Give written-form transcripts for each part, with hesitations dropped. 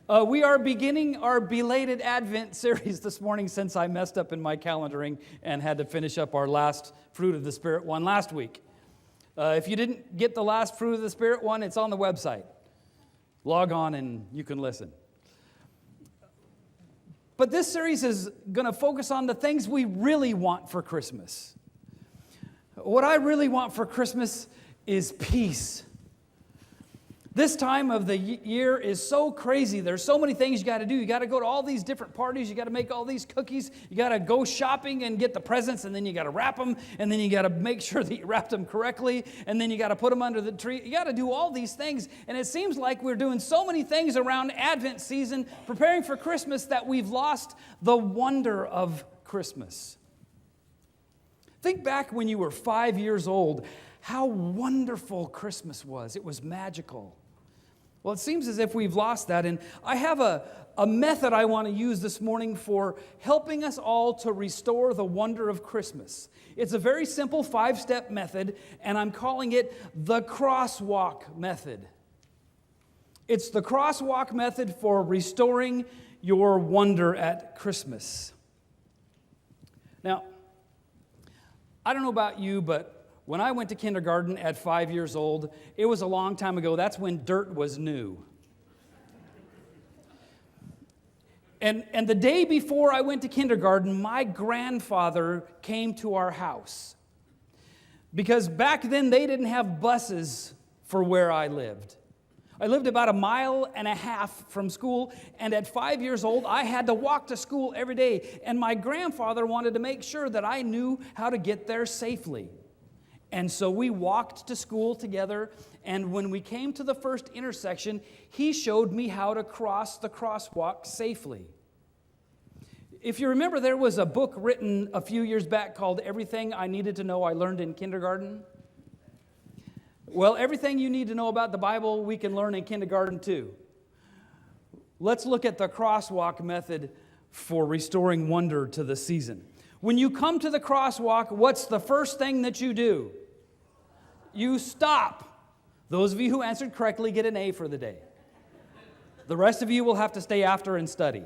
We are beginning our belated Advent series this morning since I messed up in my calendaring and had to finish up our last Fruit of the Spirit one last week. If you didn't get the last Fruit of the Spirit one, it's on the website. Log on and you can listen. But this series is going to focus on the things we really want for Christmas. What I really want for Christmas is peace. This time of the year is so crazy. There's so many things you got to do. You got to go to all these different parties. You got to make all these cookies. You got to go shopping and get the presents, and then you got to wrap them, and then you got to make sure that you wrapped them correctly, and then you got to put them under the tree. You got to do all these things, and it seems like we're doing so many things around Advent season, preparing for Christmas, that we've lost the wonder of Christmas. Think back when you were 5 years old, how wonderful Christmas was. It was magical. Well, it seems as if we've lost that, and I have a method I want to use this morning for helping us all to restore the wonder of Christmas. It's a very simple 5-step method, and I'm calling it the crosswalk method. It's the crosswalk method for restoring your wonder at Christmas. Now, I don't know about you, but when I went to kindergarten at 5 years old, it was a long time ago. That's when dirt was new. And the day before I went to kindergarten, my grandfather came to our house. Because back then, they didn't have buses for where I lived. I lived about 1.5 miles from school, and at 5 years old, I had to walk to school every day. And my grandfather wanted to make sure that I knew how to get there safely. And so we walked to school together, and when we came to the first intersection, he showed me how to cross the crosswalk safely. If you remember, there was a book written a few years back called Everything I Needed to Know I Learned in Kindergarten. Well, everything you need to know about the Bible, we can learn in kindergarten too. Let's look at the crosswalk method for restoring wonder to the season. When you come to the crosswalk, what's the first thing that you do? You stop. Those of you who answered correctly get an A for the day. The rest of you will have to stay after and study.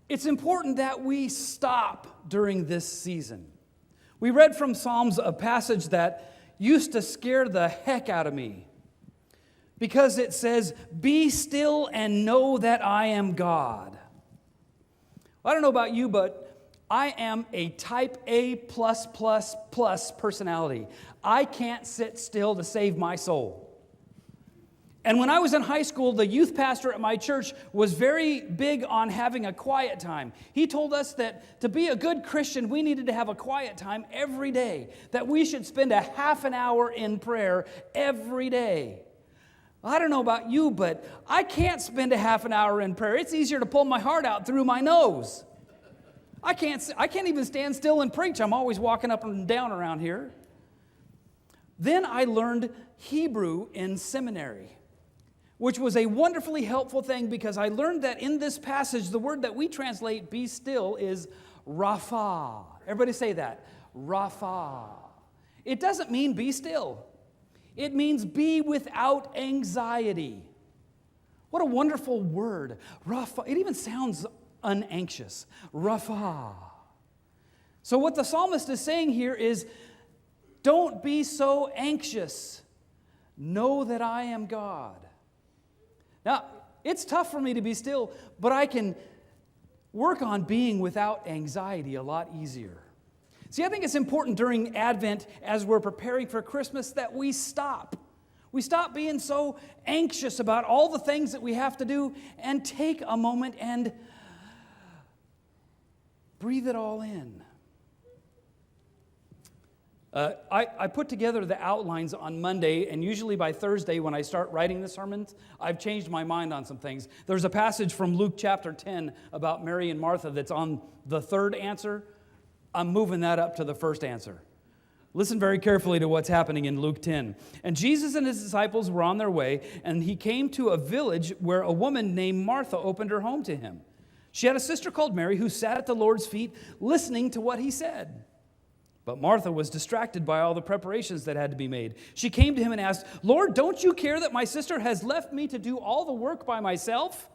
It's important that we stop during this season. We read from Psalms a passage that used to scare the heck out of me, because it says, "Be still and know that I am God." I don't know about you, but I am a type A+++ personality. I can't sit still to save my soul. And when I was in high school, the youth pastor at my church was very big on having a quiet time. He told us that to be a good Christian, we needed to have a quiet time every day, that we should spend a half an hour in prayer every day. I don't know about you, but I can't spend a half an hour in prayer. It's easier to pull my heart out through my nose. I can't even stand still and preach. I'm always walking up and down around here. Then I learned Hebrew in seminary, which was a wonderfully helpful thing, because I learned that in this passage, the word that we translate "be still" is Rapha. Everybody say that. Rapha. It doesn't mean be still. It means be without anxiety. What a wonderful word. Rapha. It even sounds unanxious. Rapha. So what the psalmist is saying here is, don't be so anxious. Know that I am God. Now, it's tough for me to be still, but I can work on being without anxiety a lot easier. See, I think it's important during Advent, as we're preparing for Christmas, that we stop. We stop being so anxious about all the things that we have to do and take a moment and breathe it all in. I put together the outlines on Monday, and usually by Thursday when I start writing the sermons, I've changed my mind on some things. There's a passage from Luke chapter 10 about Mary and Martha that's on the third answer. I'm moving that up to the first answer. Listen very carefully to what's happening in Luke 10. And Jesus and his disciples were on their way, and he came to a village where a woman named Martha opened her home to him. She had a sister called Mary who sat at the Lord's feet listening to what he said. But Martha was distracted by all the preparations that had to be made. She came to him and asked, "Lord, don't you care that my sister has left me to do all the work by myself?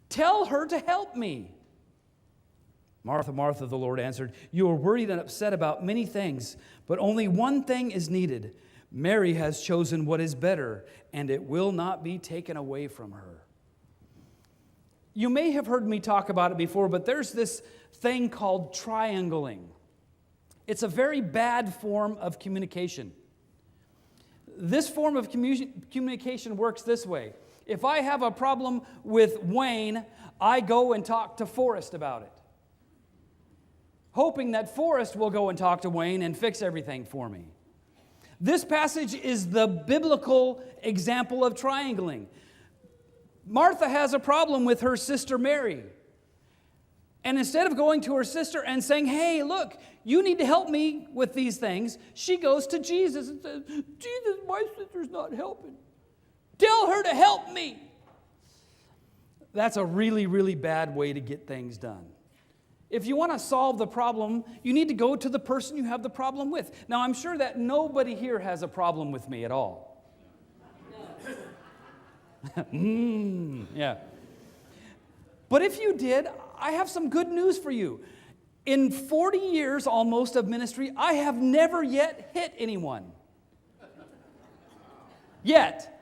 Tell her to help me." "Martha, Martha," the Lord answered, "you are worried and upset about many things, but only one thing is needed. Mary has chosen what is better, and it will not be taken away from her." You may have heard me talk about it before, but there's this thing called triangling. It's a very bad form of communication. This form of communication works this way. If I have a problem with Wayne, I go and talk to Forrest about it, hoping that Forrest will go and talk to Wayne and fix everything for me. This passage is the biblical example of triangling. Martha has a problem with her sister Mary. And instead of going to her sister and saying, "Hey, look, you need to help me with these things," she goes to Jesus and says, "Jesus, my sister's not helping. Tell her to help me." That's a really, really bad way to get things done. If you want to solve the problem, you need to go to the person you have the problem with. Now, I'm sure that nobody here has a problem with me at all. Yeah. But if you did, I have some good news for you. In 40 years almost of ministry, I have never yet hit anyone. Yet.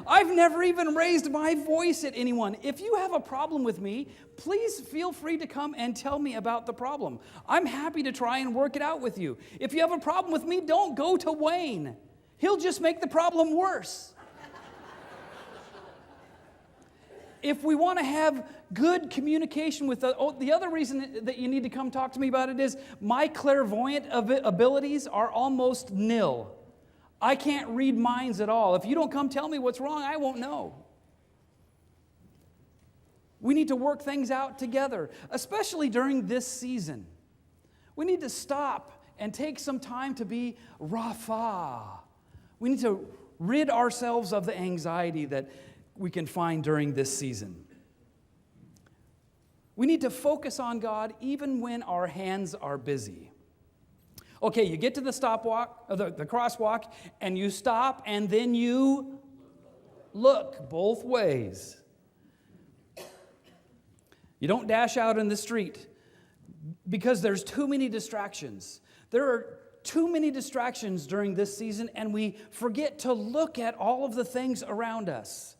I've never even raised my voice at anyone. If you have a problem with me, please feel free to come and tell me about the problem. I'm happy to try and work it out with you. If you have a problem with me, don't go to Wayne. He'll just make the problem worse. If we want to have good communication with the other reason that you need to come talk to me about it is my clairvoyant abilities are almost nil. I can't read minds at all. If you don't come tell me what's wrong, I won't know. We need to work things out together, especially during this season. We need to stop and take some time to be Rapha. We need to rid ourselves of the anxiety that we can find during this season. We need to focus on God even when our hands are busy. Okay, you get to the the crosswalk, and you stop, and then you look both ways. You don't dash out in the street because there's too many distractions. There are too many distractions during this season, and we forget to look at all of the things around us.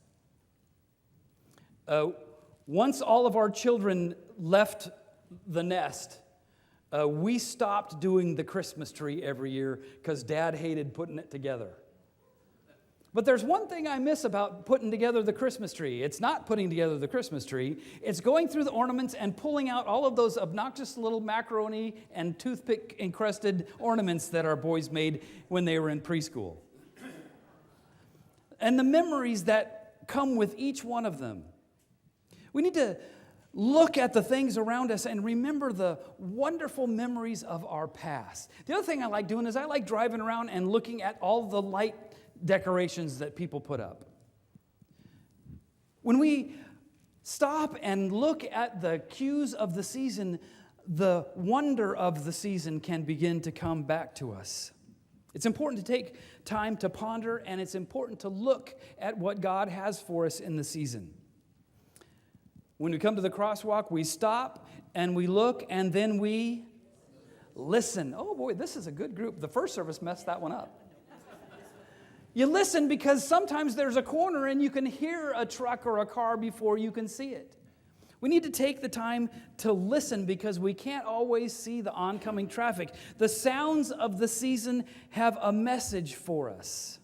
Once all of our children left the nest, we stopped doing the Christmas tree every year because Dad hated putting it together. But there's one thing I miss about putting together the Christmas tree. It's not putting together the Christmas tree. It's going through the ornaments and pulling out all of those obnoxious little macaroni and toothpick-encrusted ornaments that our boys made when they were in preschool. And the memories that come with each one of them. We need to look at the things around us and remember the wonderful memories of our past. The other thing I like doing is I like driving around and looking at all the light decorations that people put up. When we stop and look at the cues of the season, the wonder of the season can begin to come back to us. It's important to take time to ponder, and it's important to look at what God has for us in the season. When we come to the crosswalk, we stop and we look and then we listen. Oh boy, this is a good group. The first service messed that one up. You listen because sometimes there's a corner and you can hear a truck or a car before you can see it. We need to take the time to listen because we can't always see the oncoming traffic. The sounds of the season have a message for us.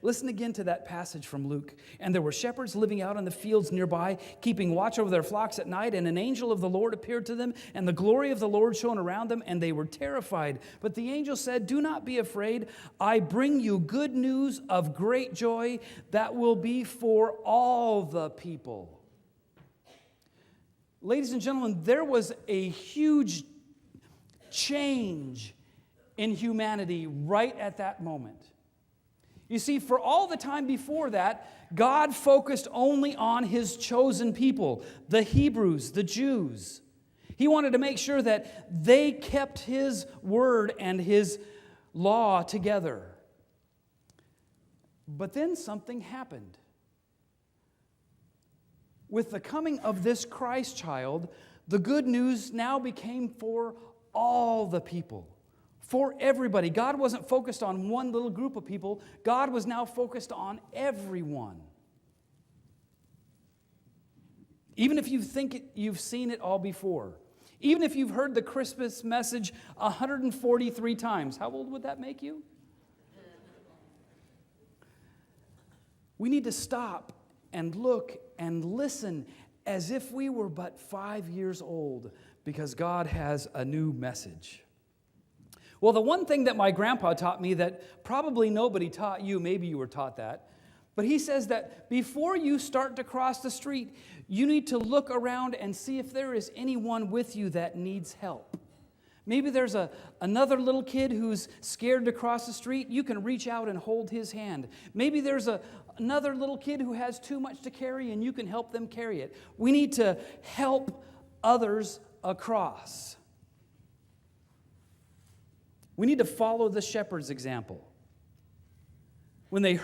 Listen again to that passage from Luke. "And there were shepherds living out in the fields nearby, keeping watch over their flocks at night, and an angel of the Lord appeared to them, and the glory of the Lord shone around them, and they were terrified. But the angel said, 'Do not be afraid. I bring you good news of great joy that will be for all the people.'" Ladies and gentlemen, there was a huge change in humanity right at that moment. You see, for all the time before that, God focused only on His chosen people, the Hebrews, the Jews. He wanted to make sure that they kept His word and His law together. But then something happened. With the coming of this Christ child, the good news now became for all the people, for everybody. God wasn't focused on one little group of people. God was now focused on everyone. Even if you think you've seen it all before, even if you've heard the Christmas message 143 times, how old would that make you? We need to stop and look and listen as if we were but 5 years old, because God has a new message. Well, the one thing that my grandpa taught me that probably nobody taught you, maybe you were taught that, but he says that before you start to cross the street, you need to look around and see if there is anyone with you that needs help. Maybe there's another little kid who's scared to cross the street. You can reach out and hold his hand. Maybe there's another little kid who has too much to carry and you can help them carry it. We need to help others across. We need to follow the shepherd's example. When they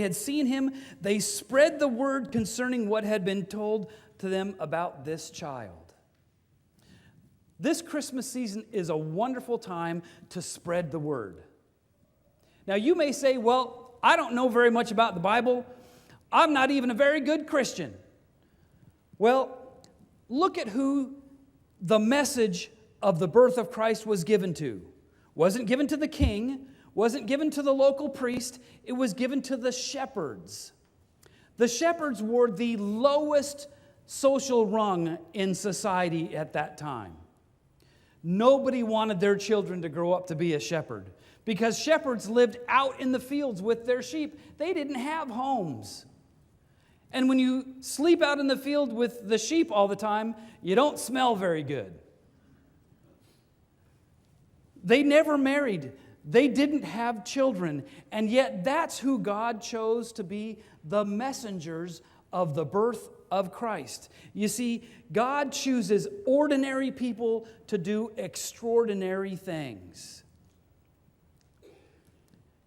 had seen him, they spread the word concerning what had been told to them about this child. This Christmas season is a wonderful time to spread the word. Now, you may say, well, I don't know very much about the Bible. I'm not even a very good Christian. Well, look at who the message of the birth of Christ was given to. Wasn't given to the king, wasn't given to the local priest, it was given to the shepherds. The shepherds were the lowest social rung in society at that time. Nobody wanted their children to grow up to be a shepherd because shepherds lived out in the fields with their sheep. They didn't have homes. And when you sleep out in the field with the sheep all the time, you don't smell very good. They never married. They didn't have children. And yet that's who God chose to be the messengers of the birth of Christ. You see, God chooses ordinary people to do extraordinary things.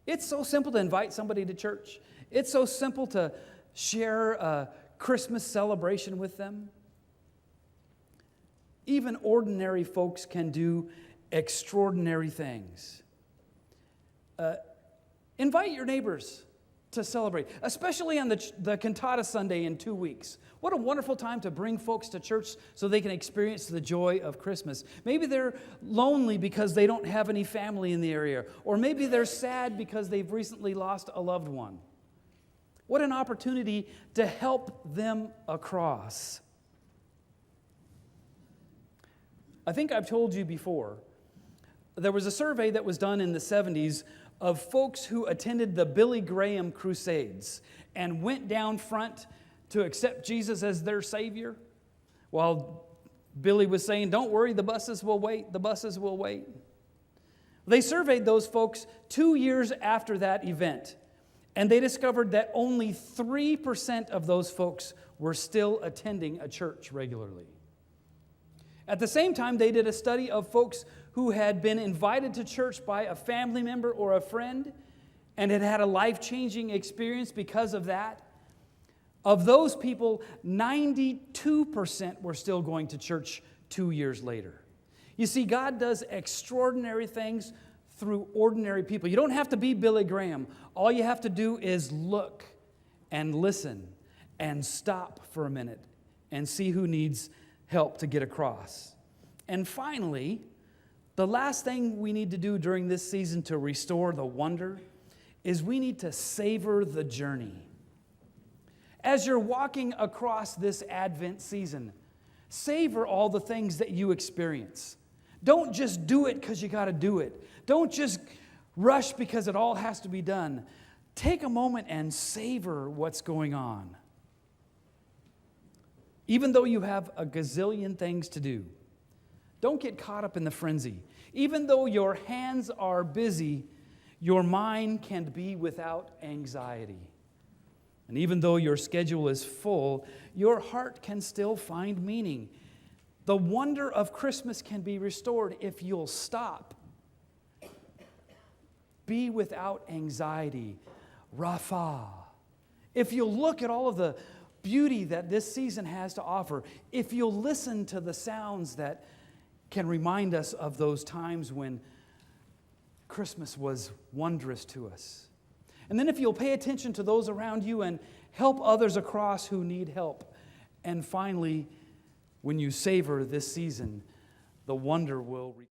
It's so simple to invite somebody to church. It's so simple to share a Christmas celebration with them. Even ordinary folks can do extraordinary things. Invite your neighbors to celebrate, especially on the Cantata Sunday in 2 weeks. What a wonderful time to bring folks to church so they can experience the joy of Christmas. Maybe they're lonely because they don't have any family in the area, or maybe they're sad because they've recently lost a loved one. What an opportunity to help them across. I think I've told you before, there was a survey that was done in the 70s of folks who attended the Billy Graham Crusades and went down front to accept Jesus as their Savior, while Billy was saying, don't worry, the buses will wait, the buses will wait. They surveyed those folks 2 years after that event, and they discovered that only 3% of those folks were still attending a church regularly. At the same time, they did a study of folks who had been invited to church by a family member or a friend and had had a life-changing experience because of that. Of those people, 92% were still going to church 2 years later. You see, God does extraordinary things through ordinary people. You don't have to be Billy Graham. All you have to do is look and listen and stop for a minute and see who needs help to get across. And finally, the last thing we need to do during this season to restore the wonder is we need to savor the journey. As you're walking across this Advent season, savor all the things that you experience. Don't just do it because you got to do it. Don't just rush because it all has to be done. Take a moment and savor what's going on. Even though you have a gazillion things to do, don't get caught up in the frenzy. Even though your hands are busy, your mind can be without anxiety. And even though your schedule is full, your heart can still find meaning. The wonder of Christmas can be restored if you'll stop. Be without anxiety. Rapha. If you'll look at all of the beauty that this season has to offer, if you'll listen to the sounds that can remind us of those times when Christmas was wondrous to us. And then if you'll pay attention to those around you and help others across who need help. And finally, when you savor this season, the wonder will